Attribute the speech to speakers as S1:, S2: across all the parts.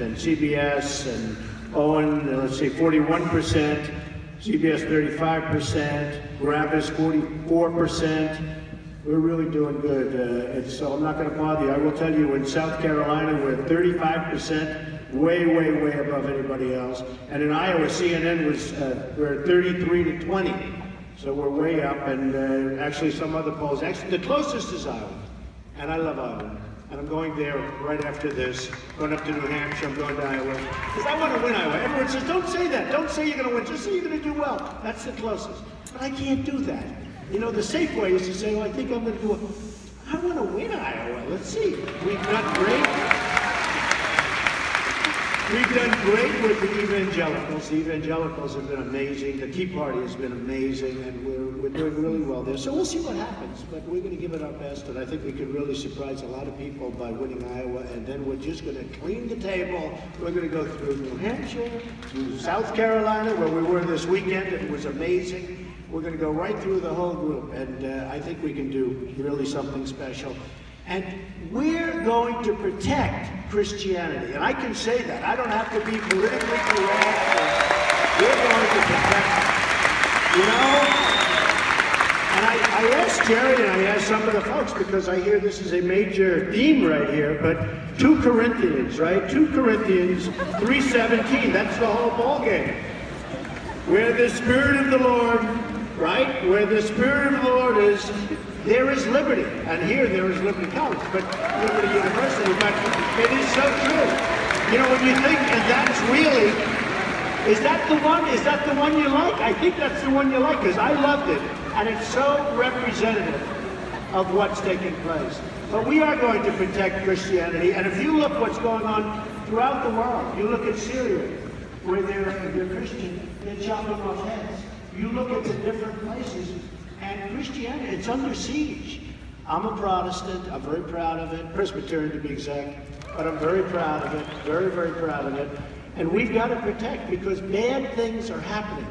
S1: and CBS and Owen, let's see, 41%, CBS 35%, Gravis 44%. We're really doing good. So I'm not going to bother you. I will tell you, in South Carolina, we're 35%, way, way, way above anybody else. And in Iowa, CNN was, we're 33 to 20. So we're way up, and actually some other polls. Actually, the closest is Iowa, and I love Iowa. And I'm going there right after this, going up to New Hampshire, I'm going to Iowa. Because I want to win Iowa. Everyone says, don't say that. Don't say you're going to win. Just say you're going to do well. That's the closest. But I can't do that. You know, the safe way is to say, well, I think I'm going to do it. I want to win Iowa. Let's see. We've done great. We've done great with the evangelicals. The evangelicals have been amazing. The Tea Party has been amazing, and we're doing really well there. So we'll see what happens, but we're going to give it our best, and I think we could really surprise a lot of people by winning Iowa, and then we're just going to clean the table. We're going to go through New Hampshire, through South Carolina, where we were this weekend. It was amazing. We're going to go right through the whole group, and I think we can do really something special. And we're going to protect Christianity. And I can say that. I don't have to be politically correct. We're going to protect it. You know? And I asked Jerry and I asked some of the folks, because I hear this is a major theme right here, but 2 Corinthians, right? 2 Corinthians 3:17. That's the whole ballgame. Where the Spirit of the Lord, right? Where the Spirit of the Lord is, there is liberty. And here there is Liberty College, but Liberty University, but it is so true. You know, when you think, and that's really, is that the one? Is that the one you like? I think that's the one you like, because I loved it. And it's so representative of what's taking place. But we are going to protect Christianity. And if you look what's going on throughout the world, you look at Syria, where they're Christian, they're chopping off heads. You look at the different places, and Christianity, it's under siege. I'm a Protestant. I'm very proud of it. Presbyterian, to be exact. But I'm very proud of it. Very, very proud of it. And we've got to protect, because bad things are happening.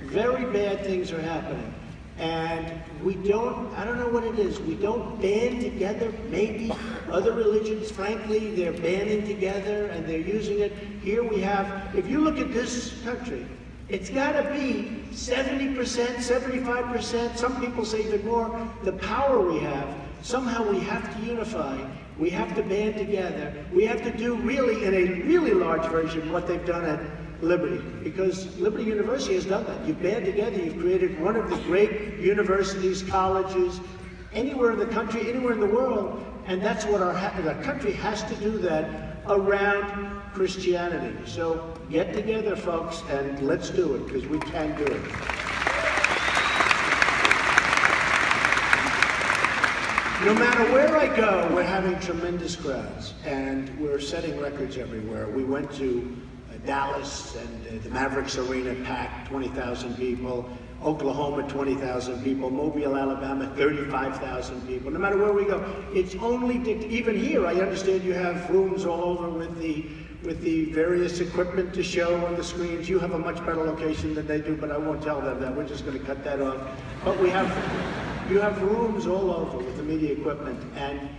S1: Very bad things are happening. And we don't, I don't know what it is, we don't band together. Maybe other religions, frankly, they're banding together and they're using it. Here we have, if you look at this country, it's got to be 70%, 75%, some people say even more, the power we have. Somehow we have to unify. We have to band together. We have to do really, in a really large version, what they've done at Liberty, because Liberty University has done that. You've band together, you've created one of the great universities, colleges, anywhere in the country, anywhere in the world, and that's what the country has to do, that around Christianity. So get together, folks, and let's do it, because we can do it. No matter where I go, we're having tremendous crowds, and we're setting records everywhere. We went to Dallas, and the Mavericks Arena packed, 20,000 people. Oklahoma, 20,000 people. Mobile, Alabama, 35,000 people. No matter where we go, it's only, even here, I understand you have rooms all over with the various equipment to show on the screens. You have a much better location than they do, but I won't tell them that. We're just going to cut that off. But you have rooms all over with the media equipment, and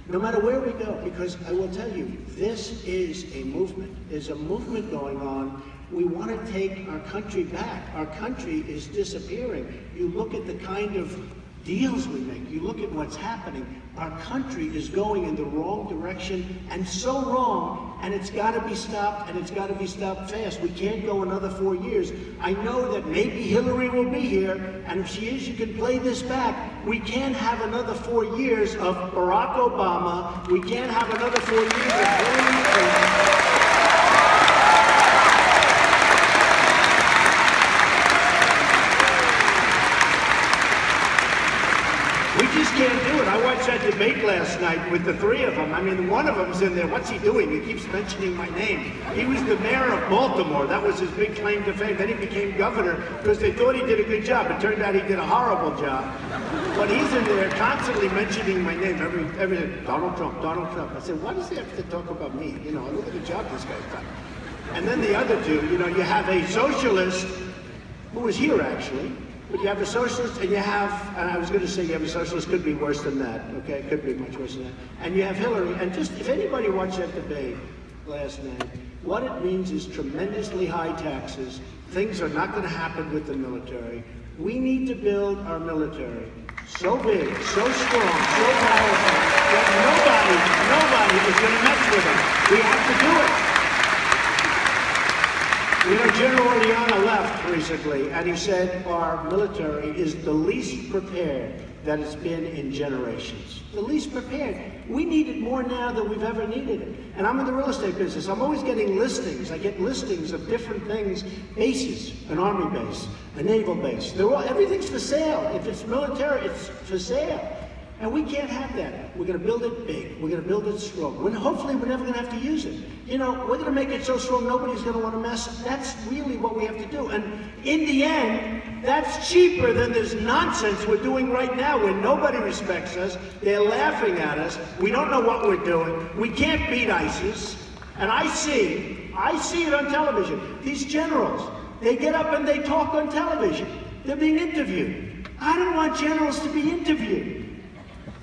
S1: no matter where we go, because I will tell you, this is a movement. There's a movement going on. We want to take our country back. Our country is disappearing. You look at the kind of deals we make. You look at what's happening. Our country is going in the wrong direction, and so wrong, and it's got to be stopped, and it's got to be stopped fast. We can't go another 4 years. I know that maybe Hillary will be here, and if she is, you can play this back. We can't have another 4 years of Barack Obama. We can't have another 4 years of Hillary Clinton. Can't do it. I watched that debate last night with the 3 of them. I mean, one of them's in there. What's he doing? He keeps mentioning my name. He was the mayor of Baltimore. That was his big claim to fame. Then he became governor because they thought he did a good job. It turned out he did a horrible job. But he's in there constantly mentioning my name. Every Donald Trump, Donald Trump. I said, why does he have to talk about me? You know, look at the job this guy's done. And then the other two, you know, you have a socialist who was here actually. But you have a socialist, and you have, and I was going to say you have a socialist, could be worse than that, okay? It could be much worse than that. And you have Hillary, and just, if anybody watched that debate class name. What it means is tremendously high taxes. Things are not going to happen with the military. We need to build our military so big, so strong, so powerful that nobody is going to mess with them. We have to do it. You know, General Orellana left recently, and he said our military is the least prepared that it's been in generations. The least prepared. We need it more now than we've ever needed it. And I'm in the real estate business. I'm always getting listings. I get listings of different things, bases, an army base, a naval base. Everything's for sale. If it's military, it's for sale. And we can't have that. We're going to build it big. We're going to build it strong. Hopefully, we're never going to have to use it. You know, we're going to make it so strong nobody's going to want to mess. That's really what we have to do. And in the end, that's cheaper than this nonsense we're doing right now where nobody respects us. They're laughing at us. We don't know what we're doing. We can't beat ISIS. And I see it on television. These generals, they get up and they talk on television. They're being interviewed. I don't want generals to be interviewed.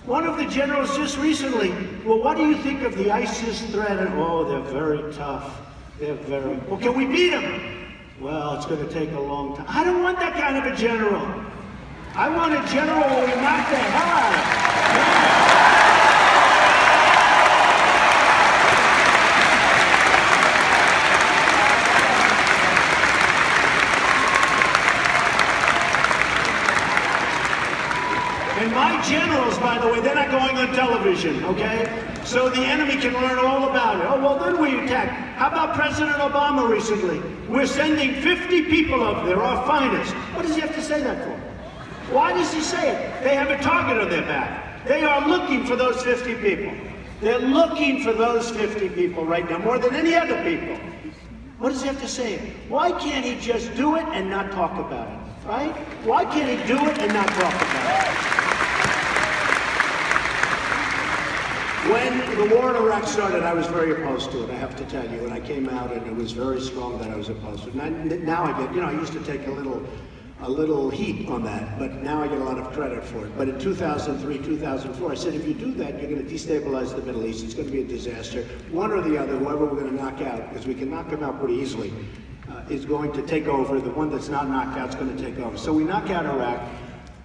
S1: One of the generals just recently, well, what do you think of the ISIS threat? And, oh, they're very tough. Well, can we beat them? Well, it's going to take a long time. I don't want that kind of a general. I want a general where we knock the hell out of him. And my generals, by the way, they're not going on television, okay? So the enemy can learn all about it. Oh, well, then we attack. How about President Obama recently? We're sending 50 people up there, our finest. What does he have to say that for? Why does he say it? They have a target on their back. They are looking for those 50 people. They're looking for those 50 people right now, more than any other people. What does he have to say? Why can't he just do it and not talk about it, right? Why can't he do it and not talk about it? When the war in Iraq started, I was very opposed to it, I have to tell you. And I came out and it was very strong that I was opposed to it. And now I get, I used to take a little heat on that, but now I get a lot of credit for it. But in 2003, 2004, I said, if you do that, you're going to destabilize the Middle East. It's going to be a disaster. One or the other, whoever we're going to knock out, because we can knock them out pretty easily, is going to take over. The one that's not knocked out is going to take over. So we knock out Iraq.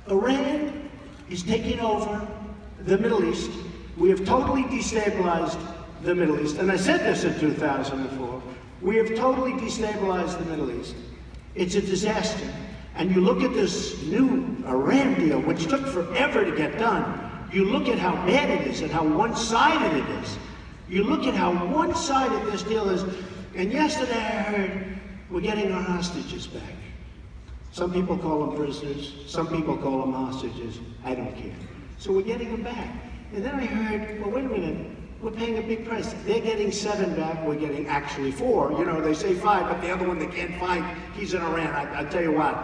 S1: Iran is taking over the Middle East. We have totally destabilized the Middle East. And I said this in 2004. We have totally destabilized the Middle East. It's a disaster. And you look at this new Iran deal, which took forever to get done. You look at how bad it is and how one-sided it is. You look at how one-sided this deal is. And yesterday I heard we're getting our hostages back. Some people call them prisoners. Some people call them hostages. I don't care. So we're getting them back. And then I heard, well, wait a minute, we're paying a big price. They're getting 7 back, we're getting actually 4. They say 5, but the other one they can't find, he's in Iran. I tell you what,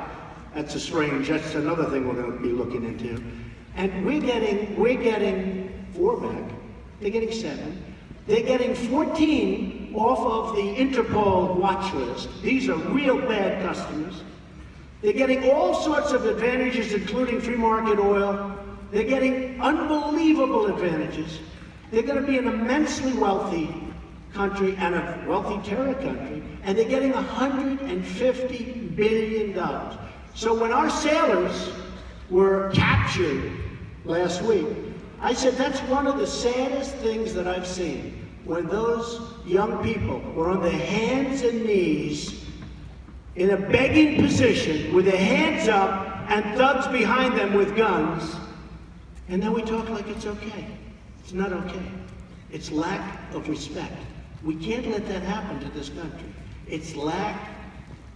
S1: that's that's another thing we're going to be looking into. And we're getting 4 back, they're getting 7. They're getting 14 off of the Interpol watch list. These are real bad customers. They're getting all sorts of advantages, including free market oil. They're getting unbelievable advantages. They're going to be an immensely wealthy country and a wealthy terror country, and they're getting $150 billion. So when our sailors were captured last week, I said that's one of the saddest things that I've seen, when those young people were on their hands and knees in a begging position with their hands up and thugs behind them with guns. And then we talk like it's okay. It's not okay. It's lack of respect. We can't let that happen to this country. It's lack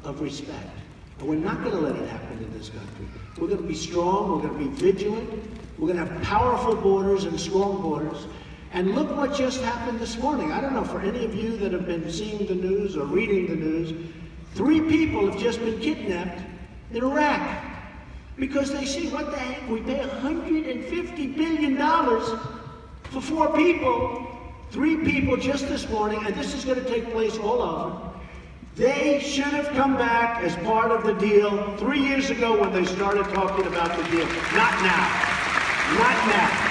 S1: of respect. And we're not going to let it happen to this country. We're going to be strong. We're going to be vigilant. We're going to have powerful borders and strong borders. And look what just happened this morning. I don't know, for any of you that have been seeing the news or reading the news, 3 people have just been kidnapped in Iraq. Because they see, what the heck, we pay $150 billion for 4 people, 3 people just this morning, and this is going to take place all over. They should have come back as part of the deal 3 years ago when they started talking about the deal. Not now. Not now.